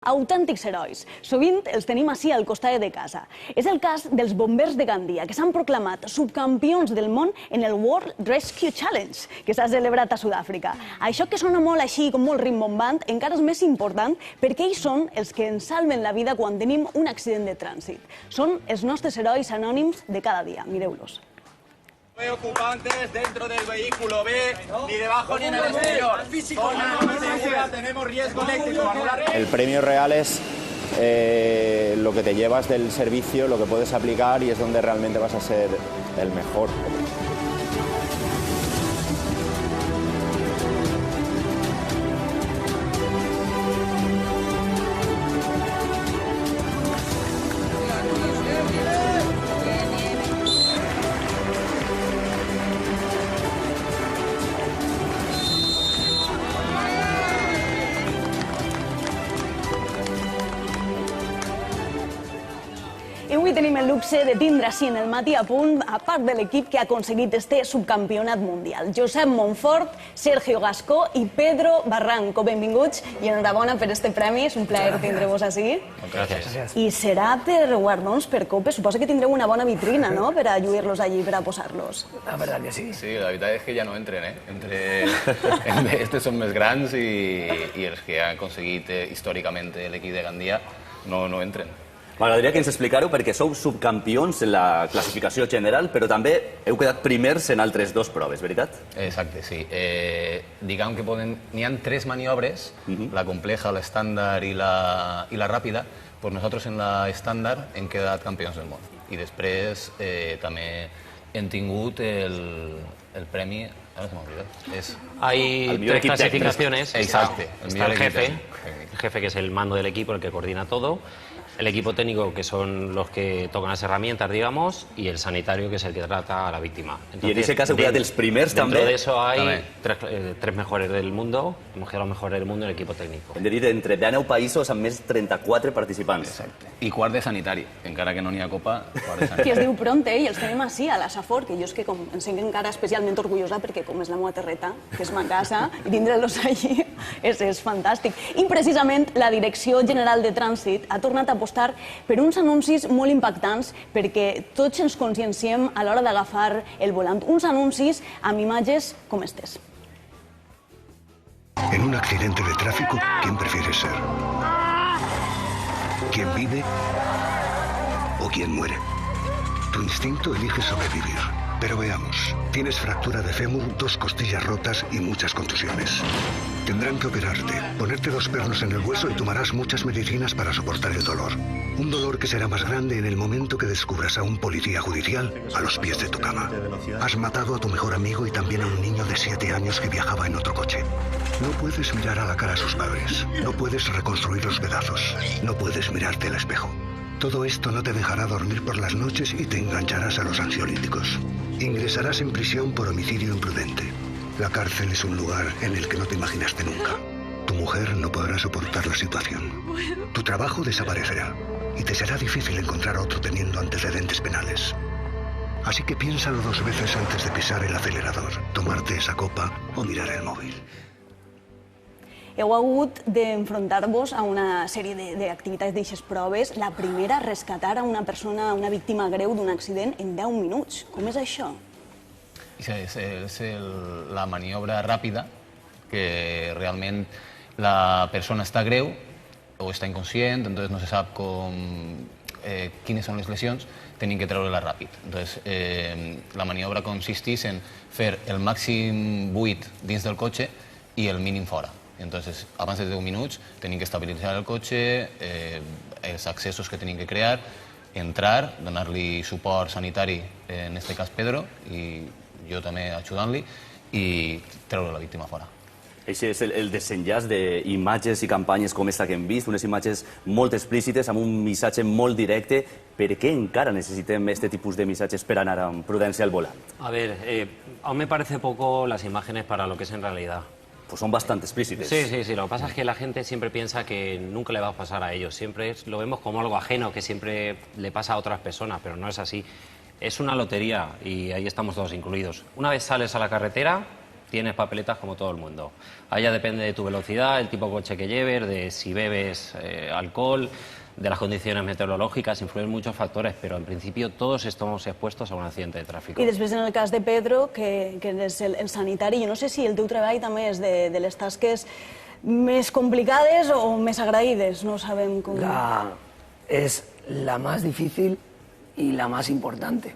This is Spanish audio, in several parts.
Autèntics herois. Sovint els tenim així al costat de casa. És el cas dels bombers de Gandia, que s'han proclamat subcampions del món en el World Rescue Challenge, que s'ha celebrat a Sud-àfrica. Això que sona molt així, com molt rimbombant, encara és més important perquè ells són els que ens salven la vida quan tenim un accident de trànsit. Són els nostres herois anònims de cada dia. Mireu-los. No hay ocupantes dentro del vehículo B, ni debajo ni en el exterior. Zona no segura, tenemos riesgo eléctrico. El premio real es lo que te llevas del servicio, lo que puedes aplicar y es donde realmente vas a ser el mejor. I avui tenim el luxe de tindre així en el matí a punt, a part de l'equip que ha aconseguit este subcampionat mundial. Josep Montfort, Sergio Gascó i Pedro Barranco. Benvinguts i enhorabona per este premi. És un plaer tindre-vos així. Gràcies. I serà per guardons, per copes. Suposo que tindreu una bona vitrina, ¿no?, per a lluir-los allí, per a posar-los. La verdad que sí. Sí, la veritat és que ja no entren, eh? Estos són més grans i els que han aconseguit històricament l'equip de Gandia no entren. M'agradaria que ens explicareu perquè sou subcampions en la classificació general, però també heu quedat primers en altres dos proves, veritat? Exacte, sí. Diguem que n'hi ha tres maniobres, la compleja, l'estàndard i la ràpida. Pues nosotros en la estàndard hem quedat campions del món. I després també hem tingut el premi... Ara se m'ha oblidat. Hay tres clasificaciones. Exacte. Está el jefe que es el mando del equipo, el que coordina todo. El equipo técnico, que son los que tocan las herramientas, digamos, y el sanitario, que es el que trata a la víctima. Entonces, y en ese caso, cuidado, los primeros también. Dentro de eso hay tres mejores del mundo, hemos quedado los mejores del mundo en el equipo técnico. Hem de dir, entre 19 països amb més 34 participants. Exacte. I quart de sanitari, encara que no n'hi ha copa, quart de sanitari. Que es diu Pronte, i els tenim així, a la Safor, que jo és que em sent encara especialment orgullosa perquè com és la meva terreta, que és ma casa, i tindre-los allí és fantàstic. I precisament la Direcció General de Trànsit ha tornat a apostar per uns anuncis molt impactants perquè tots ens conscienciem a l'hora d'agafar el volant. Uns anuncis amb imatges com estes. En un accidente de tráfico, ¿quién prefieres ser? ¿Quién vive o quién muere? Tu instinto elige sobrevivir. Pero veamos, tienes fractura de fémur, 2 costillas rotas y muchas contusiones. Tendrán que operarte, ponerte 2 pernos en el hueso y tomarás muchas medicinas para soportar el dolor. Un dolor que será más grande en el momento que descubras a un policía judicial a los pies de tu cama. Has matado a tu mejor amigo y también a un niño de 7 años que viajaba en otro coche. No puedes mirar a la cara a sus padres. No puedes reconstruir los pedazos. No puedes mirarte al espejo. Todo esto no te dejará dormir por las noches y te engancharás a los ansiolíticos. Ingresarás en prisión por homicidio imprudente. La cárcel es un lugar en el que no te imaginaste nunca. Tu mujer no podrá soportar la situación. Tu trabajo desaparecerá y te será difícil encontrar otro teniendo antecedentes penales. Así que piénsalo 2 veces antes de pisar el acelerador, tomarte esa copa o mirar el móvil. Heu hagut d'enfrontar-vos a una sèrie d'activitats d'aixes proves. La primera, rescatar a una persona, una víctima greu d'un accident en 10 minuts. Com és això? És la maniobra ràpida, que realment la persona està greu o està inconscient, entonces no se sap quines són les lesions, tenim que treure-la ràpid. Entonces, la maniobra consisteix en fer el màxim buit dins del cotxe i el mínim fora. Entonces, abans de 10 minuts tenim que estabilitzar el cotxe, els accessos que tenim que crear, entrar, donar-li suport sanitari, en aquest cas Pedro, i jo també ajudant-li, i treure la víctima fora. Això és el desenllaç d'imatges i campanyes com aquesta que hem vist, unes imatges molt explícites, amb un missatge molt directe. Per què encara necessitem aquest tipus de missatges per anar amb prudència al volant? A ver, aún me parece poco las imágenes para lo que es en realidad. Pues son bastante explícites. Sí. Lo que pasa es que la gente siempre piensa que nunca le va a pasar a ellos. Siempre lo vemos como algo ajeno, que siempre le pasa a otras personas, pero no es así. Es una lotería y ahí estamos todos incluidos. Una vez sales a la carretera, tienes papeletas como todo el mundo. Allá depende de tu velocidad, el tipo de coche que lleves, de si bebes alcohol, de las condiciones meteorológicas, influyen muchos factores, pero en principio todos estamos expuestos a un accidente de tráfico. I després, en el cas de Pedro, que és el sanitari, jo no sé si el teu treball també és de les tasques més complicades o més agraïdes, no sabem com... Es la más difícil y la más importante,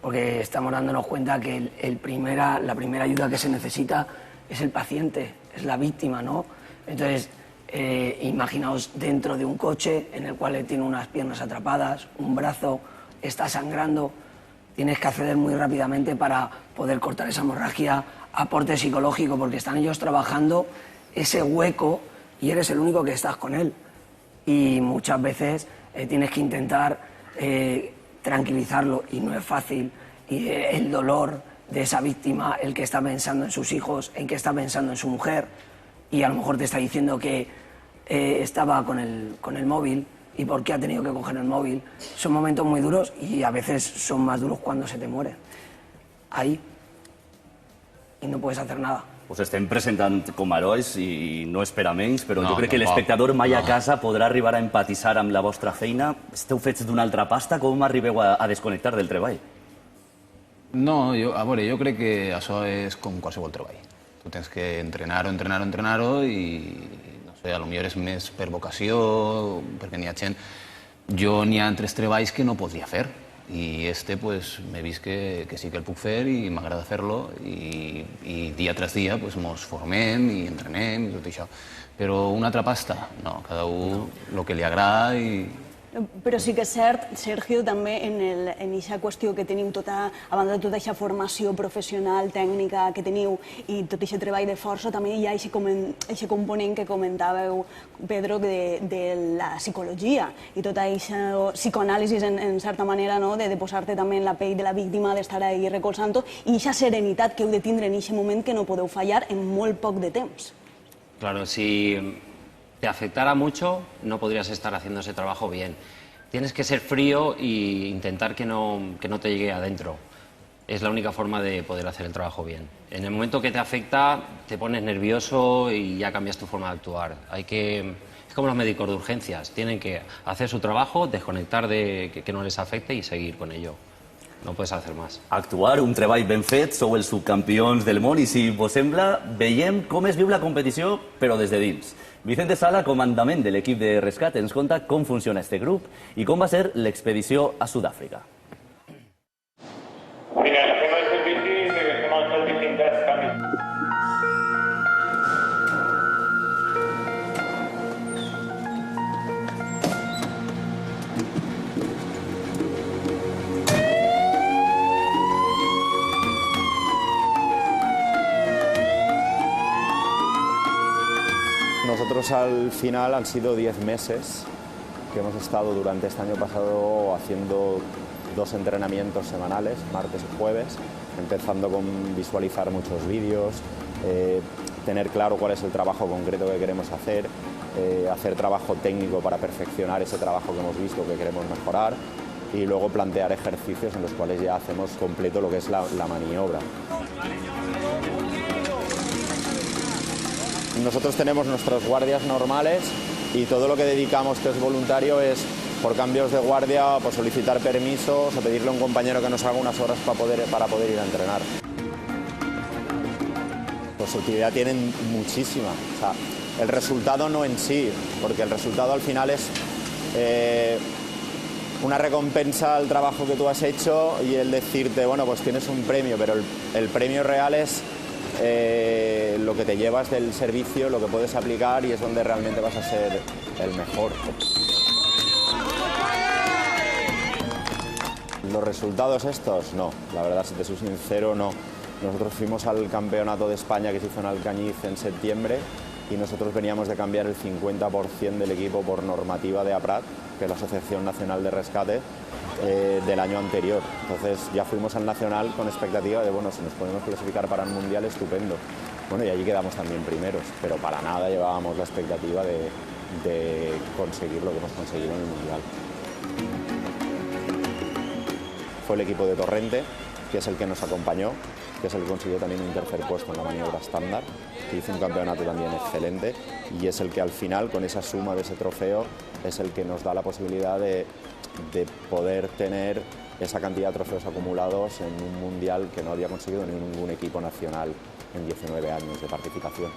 porque estamos dándonos cuenta que la primera ayuda que se necesita es el paciente, es la víctima, ¿no? Entonces, imaginaos dentro de un coche en el cual él tiene unas piernas atrapadas, un brazo, está sangrando, tienes que acceder muy rápidamente para poder cortar esa hemorragia, aporte psicológico, porque están ellos trabajando ese hueco y eres el único que estás con él. Y muchas veces tienes que intentar tranquilizarlo y no es fácil. Y el dolor de esa víctima, el que está pensando en sus hijos, el que está pensando en su mujer y a lo mejor te está diciendo que estaba con el móvil y por qué ha tenido que coger el móvil. Son momentos muy duros y a veces son más duros cuando se te muere. Ahí. Y no puedes hacer nada. Us estem presentant com a herois i no és per a menys, però No, jo crec que tampoc. l'espectador mai a No. casa podrà arribar a empatitzar amb la vostra feina. Esteu fets d'una altra pasta, com arribeu a desconnectar del treball? No, jo crec que això és com qualsevol treball. Tu tens que entrenar-ho i, no sé, potser és més per vocació, perquè n'hi ha gent... Jo n'hi ha altres treballs que no podria fer i pues, m'he vist que sí que el puc fer i m'agrada fer-lo i dia tras dia pues, mos formem i entrenem i tot això. Però una altra pasta? No, cada un el que li agrada i... Però sí que és cert, Sergio, també en aquesta qüestió que teniu a banda de tota aquesta formació professional, tècnica que teniu i tot aquest treball de força, també hi ha aquest component que comentàveu, Pedro, de la psicologia i tota aquesta psicoanàlisi, en certa manera, de posar-te també en la pell de la víctima, d'estar ahí recolzant-ho, i aquesta serenitat que heu de tindre en aquest moment que no podeu fallar en molt poc de temps. Claro, si te afectara mucho, no podrías estar haciendo ese trabajo bien. Tienes que ser frío e intentar que no te llegue adentro. Es la única forma de poder hacer el trabajo bien. En el momento que te afecta, te pones nervioso y ya cambias tu forma de actuar. Es como los médicos de urgencias. Tienen que hacer su trabajo, desconectar de que no les afecte y seguir con ello. No puedes hacer más. Actuar, un treball ben fet, sou els subcampions del món i si vos sembla, veiem com es viu la competició, però des de dins. Vicente Sala, comandament de l'equip de rescat, ens conta com funciona este grup i com va ser l'expedició a Sud-àfrica. Mira, hacemos el servicio intercambio. Nosotros al final han sido 10 meses que hemos estado durante este año pasado haciendo 2 entrenamientos semanales, martes y jueves, empezando con visualizar muchos vídeos, tener claro cuál es el trabajo concreto que queremos hacer, hacer trabajo técnico para perfeccionar ese trabajo que hemos visto que queremos mejorar y luego plantear ejercicios en los cuales ya hacemos completo lo que es la maniobra. Nosotros tenemos nuestras guardias normales y todo lo que dedicamos que es voluntario es por cambios de guardia, por solicitar permisos o pedirle a un compañero que nos haga unas horas para poder ir a entrenar. Pues utilidad tienen muchísima. O sea, el resultado no en sí, porque el resultado al final es una recompensa al trabajo que tú has hecho y el decirte, bueno, pues tienes un premio, pero el premio real es lo que te llevas del servicio, lo que puedes aplicar y es donde realmente vas a ser el mejor. ¿Los resultados estos? No, la verdad, si te soy sincero, no. Nosotros fuimos al campeonato de España que se hizo en Alcañiz en septiembre y nosotros veníamos de cambiar el 50% del equipo por normativa de APRAT, que es la Asociación Nacional de Rescate, del año anterior. Entonces ya fuimos al Nacional con expectativa de, bueno, si nos podemos clasificar para el Mundial, estupendo. Bueno, y allí quedamos también primeros, pero para nada llevábamos la expectativa de conseguir lo que hemos conseguido en el Mundial. Fue el equipo de Torrente, que es el que nos acompañó, que es el que consiguió también un tercer puesto en la maniobra estándar, que hizo un campeonato también excelente, y es el que al final, con esa suma de ese trofeo, es el que nos da la posibilidad de poder tener esa cantidad de trofeos acumulados en un mundial que no había conseguido ningún equipo nacional en 19 años de participación.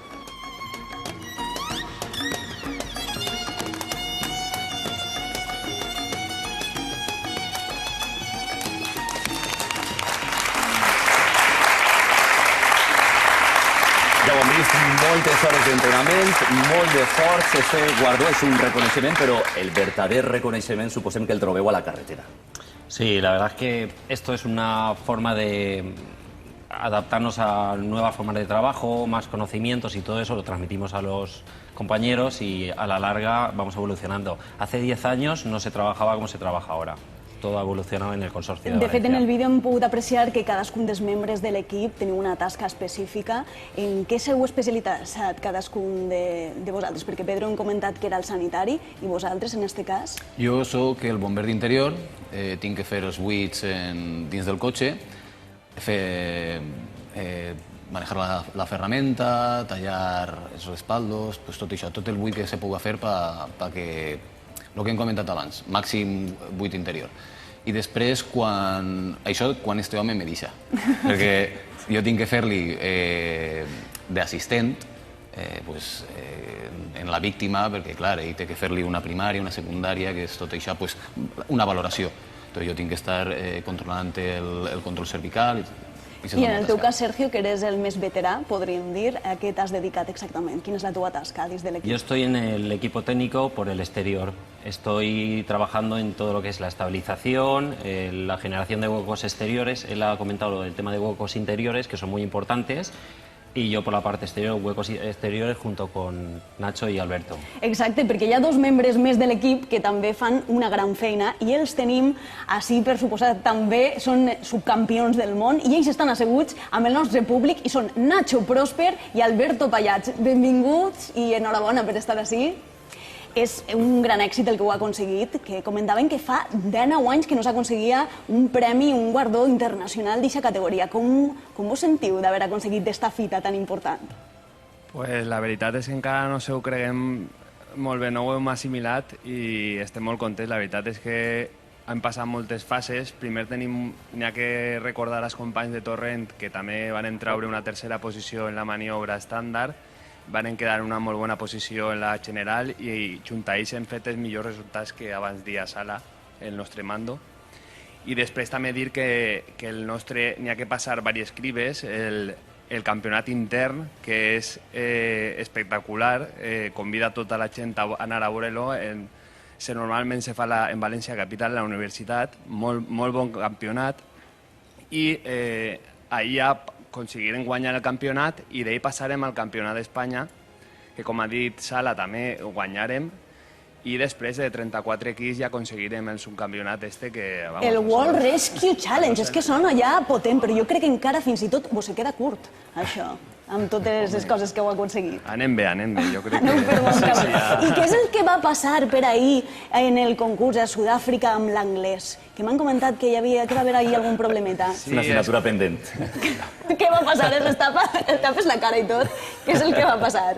Ja ho hem vist, moltes hores d'entrenament, molt d'esforç, este guardó és un reconeixement, però el verdader reconeixement suposem que el trobeu a la carretera. Sí, la verdad es que esto es una forma de adaptarnos a nuevas formas de trabajo, más conocimientos y todo eso lo transmitimos a los compañeros y a la larga vamos evolucionando. Hace 10 años no se trabajaba como se trabaja ahora. Todo ha evolucionado en el Consorci de De fet, en València. el vídeo hem pogut apreciar que cadascun dels membres de l'equip teniu una tasca específica. En què s'heu especialitzat cadascun de vosaltres? Perquè Pedro hem comentat que era el sanitari, i vosaltres, en aquest cas? Jo sóc el bomber d'interior, tinc que fer els buits dins del cotxe, manejar la ferramenta, tallar els respaldos, pues tot això, tot el buit que se pugui fer perquè, el que hem comentat abans, màxim buit interior. I després, quan este home me deixa, perquè jo tinc que fer-li d'assistent en la víctima, perquè clar, ell té que fer-li una primària, una secundària, que és tot això, una valoració. Jo tinc que estar controlant el control cervical. I en el teu cas, Sergio, que eres el més veterà, podríem dir, a què t'has dedicat exactament? Quina és la teva tasca dins de l'equip? Yo estoy en el equipo técnico por el exterior. Estoy trabajando en todo lo que es la estabilización, la generación de huecos exteriores. Él ha comentado el tema de huecos interiores, que son muy importantes. Y yo por la parte exterior, huecos exteriores, junto con Nacho y Alberto. Exacte, perquè hi ha dos membres més de l'equip que també fan una gran feina i els tenim així, per suposat, també són subcampions del món i ells estan asseguts amb el nostre públic i són Nacho Prosper i Alberto Pallats. Benvinguts i enhorabona per estar així. És un gran èxit el que ho ha aconseguit, que comentaven que fa 19 anys que no s'aconseguia un premi, un guardó internacional d'aquesta categoria. Com vos sentiu d'haver aconseguit aquesta fita tan important? Pues la veritat és que encara no s'ho creguem molt bé, no ho hem assimilat i estem molt contents. La veritat és que han passat moltes fases. Primer n'hi ha que recordar als companys de Torrent que també van treure una tercera posició en la maniobra estàndard, van quedar en una molt bona posició en la general i junt a ells hem fet els millors resultats que abans dia a sala, el nostre mando. I després també dir que el nostre n'hi ha que passar diverses cribes, el campionat intern, que és espectacular, convida tota la gent a anar a veure-lo. Normalment se fa en València Capital, a la universitat, molt bon campionat, i ahir ja aconseguirem guanyar el campionat i d'ahir passarem al campionat d'Espanya, que com ha dit Sala també ho guanyarem, i després de 34 equips ja aconseguirem el subcampionat que... El World Rescue Challenge, és que sona ja potent, però jo crec que encara fins i tot vos queda curt, això, amb totes les coses que heu aconseguit. Anem bé, jo crec que... Aneu per bon camí. I què és el que va passar per ahir en el concurs a Sud-àfrica amb l'anglès? Que m'han comentat que va haver ahir algun problemeta. És una assignatura pendent. Què va passar? Es tapes la cara i tot. Què és el que va passar?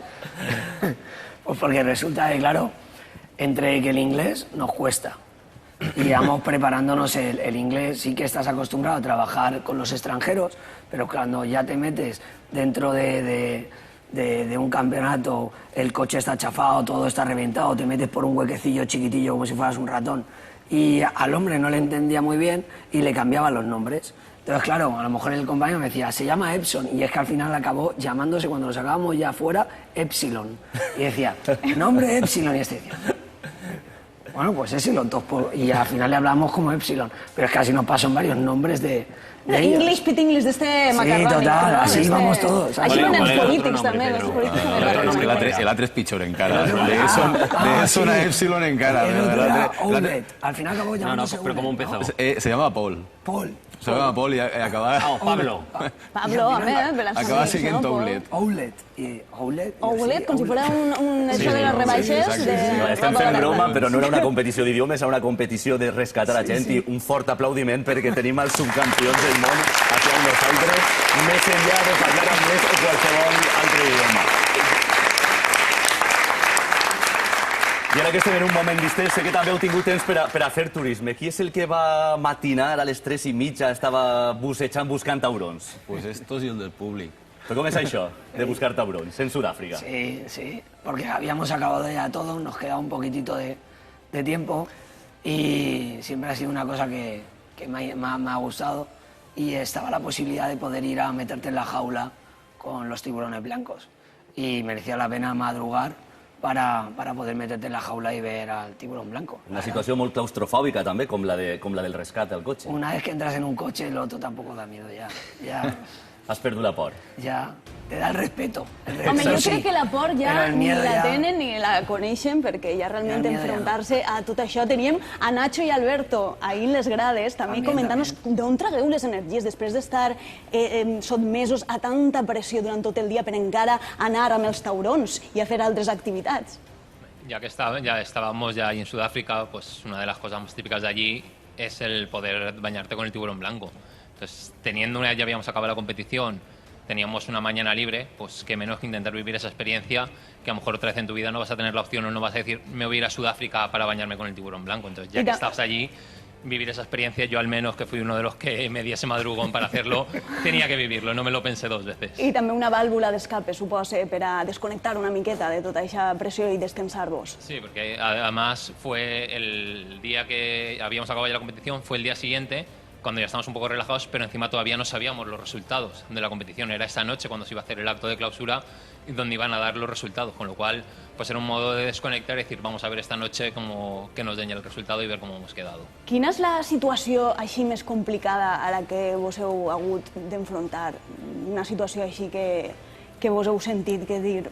Pues porque resulta que, claro, entre que el inglés nos cuesta y vamos preparándonos el inglés, sí que estás acostumbrado a trabajar con los extranjeros, pero cuando ya te metes dentro de un campeonato, el coche está chafado, todo está reventado, te metes por un huequecillo chiquitillo como si fueras un ratón, y al hombre no le entendía muy bien y le cambiaba los nombres. Entonces, claro, a lo mejor el compañero me decía, se llama Epson, y es que al final acabó llamándose, cuando lo sacábamos ya afuera, Epsilon. Y decía, nombre Epsilon, y decía, bueno, pues Epsilon, y al final le hablamos como Epsilon, pero es que así nos pasan varios nombres de ellos. English Pit English d'este macarrònic. Sí, total, así vamos todos. Així van els polítics, també. L'altre és pitjor encara. De eso a Epsilon encara. Outlet. Al final acabó llamándose pero ¿cómo empezó? Se llama Paul. Se llama Paul y acaba... Pablo. Pablo, a ver, acaba siguiendo Outlet. Outlet, com si fuera un això de les rebaixes. Estem fent broma, però no era una competició d'idiomes, era una competició de rescatar la gent i un fort aplaudiment perquè tenim els subcampions del món amb nosaltres, més enllà de parlar anglès o qualsevol altre idioma. I ara que estem en un moment distès, sé que també heu tingut temps per a fer turisme. Qui és el que va matinar a les 3:30, estava bussejant buscant taurons? Pues estos y el del públic. ¿Pero cómo es eso de buscar taurons en Sudáfrica? Sí, sí, porque habíamos acabado ya todo, nos quedaba un poquitito de tiempo y siempre ha sido una cosa que me ha gustado y estaba la posibilidad de poder ir a meterte en la jaula con los tiburones blancos y merecía la pena madrugar para poder meterte en la jaula y ver al tiburón blanco. Una situació molt claustrofòbica també, com la del rescat al cotxe. Una vez que entras en un coche, el otro tampoco da miedo ya. Has perdut la por. Ya, te da el respeto. Home, jo crec que la por ja ni la ja... tenen ni la coneixen, perquè ja realment enfrontar-se a tot això. Teníem a Nacho i Alberto ahir en les grades, també comentant-nos d'on tragueu les energies després d'estar sotmesos a tanta pressió durant tot el dia per encara anar amb els taurons i a fer altres activitats. Ya que estábamos ya ahí en Sudáfrica, pues una de las cosas más típicas de allí es el poder bañarte con el tiburón blanco. Entonces, ya habíamos acabado la competición, teníamos una mañana libre, pues qué menos que intentar vivir esa experiencia, que a lo mejor otra vez en tu vida no vas a tener la opción o no vas a decir, me voy a ir a Sudáfrica para bañarme con el tiburón blanco. Entonces, ya que estás allí, vivir esa experiencia, yo al menos, que fui uno de los que me di ese madrugón para hacerlo, tenía que vivirlo, no me lo pensé dos veces. I també una vàlvula d'escape, suposo, per a desconnectar una miqueta de tota aquesta pressió i descansar-vos. Sí, porque además fue el día que habíamos acabado ya la competición, fue el día siguiente, cuando ya estábamos un poco relajados, pero encima todavía no sabíamos los resultados de la competición. Era esa noche cuando se iba a hacer el acto de clausura y donde iban a dar los resultados, con lo cual pues era un modo de desconectar y decir, vamos a ver esta noche como que nos den el resultado y ver cómo hemos quedado. Quina és la situació així més complicada a la que vos heu hagut d'enfrontar? Una situació així que vos heu sentit que dir,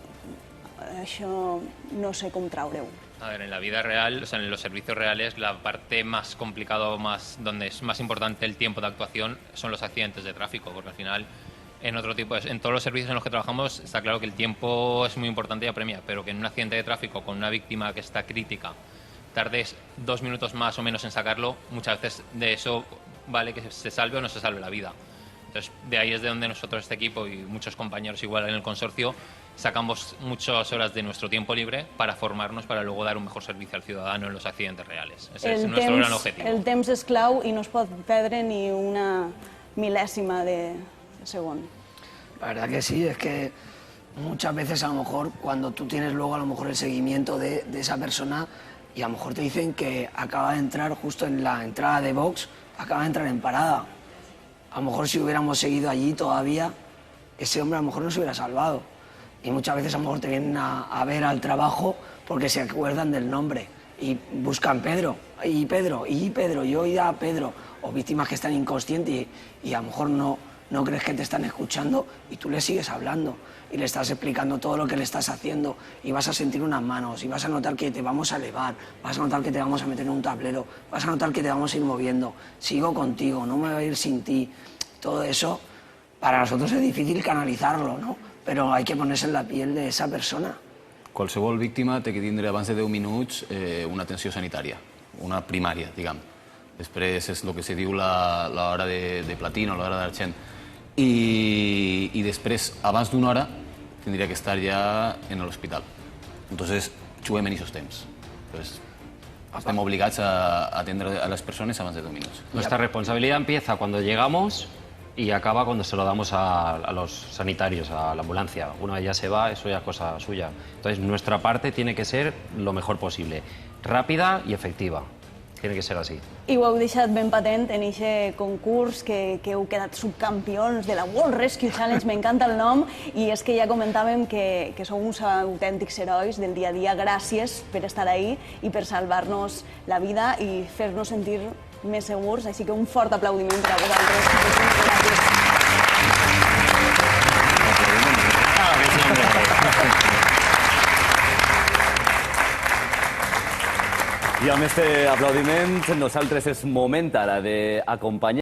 això no sé com traureu. A ver, en la vida real, o sea, en los servicios reales, la parte más complicada, donde es más importante el tiempo de actuación, son los accidentes de tráfico, porque al final, en todos los servicios en los que trabajamos, está claro que el tiempo es muy importante y apremia, pero que en un accidente de tráfico con una víctima que está crítica, tardes 2 minutos más o menos en sacarlo, muchas veces de eso vale que se salve o no se salve la vida. Entonces, de ahí es de donde nosotros, este equipo y muchos compañeros igual en el consorcio, sacamos muchas horas de nuestro tiempo libre para formarnos, para luego dar un mejor servicio al ciudadano en los accidentes reales. Ese es nuestro gran objetivo. El temps és clau i no es pot perdre ni una milésima de segon. La verdad que sí, es que muchas veces a lo mejor cuando tú tienes luego a lo mejor el seguimiento de esa persona y a lo mejor te dicen que acaba de entrar justo en la entrada de box, acaba de entrar en parada. A lo mejor si hubiéramos seguido allí todavía, ese hombre a lo mejor no se hubiera salvado. Y muchas veces a lo mejor te vienen a ver al trabajo porque se acuerdan del nombre y buscan Pedro, y yo oí a Pedro, o víctimas que están inconscientes y a lo mejor no crees que te están escuchando y tú le sigues hablando y le estás explicando todo lo que le estás haciendo y vas a sentir unas manos y vas a notar que te vamos a elevar, vas a notar que te vamos a meter en un tablero, vas a notar que te vamos a ir moviendo, sigo contigo, no me voy a ir sin ti. Todo eso para nosotros es difícil canalizarlo, ¿no? Però hay que ponerse en la piel de esa persona. Qualsevol víctima té que tindre abans de 10 minuts una atenció sanitària, una primària, diguem. Després és el que se diu l'hora de platino, l'hora d'argent. I després, abans d'una hora, tindria que estar ja en l'hospital. Entonces, juguem en aquests temps. Estem obligats a atendre a les persones abans de 10 minuts. Nuestra responsabilidad empieza cuando llegamos y acaba cuando se lo damos a los sanitarios, a la ambulancia. Una vez ya se va, eso ya es cosa suya. Entonces, nuestra parte tiene que ser lo mejor posible, rápida y efectiva. Tiene que ser así. I ho heu deixat ben patent en aquest concurs que heu quedat subcampions de la World Rescue Challenge, m'encanta el nom, i és que ja comentàvem que sou uns autèntics herois del dia a dia. Gràcies per estar ahí i per salvar-nos la vida i fer-nos sentir més segurs, així que un fort aplaudiment per a vosaltres. I amb aquest aplaudiment, nosaltres és moment ara d'acompanyar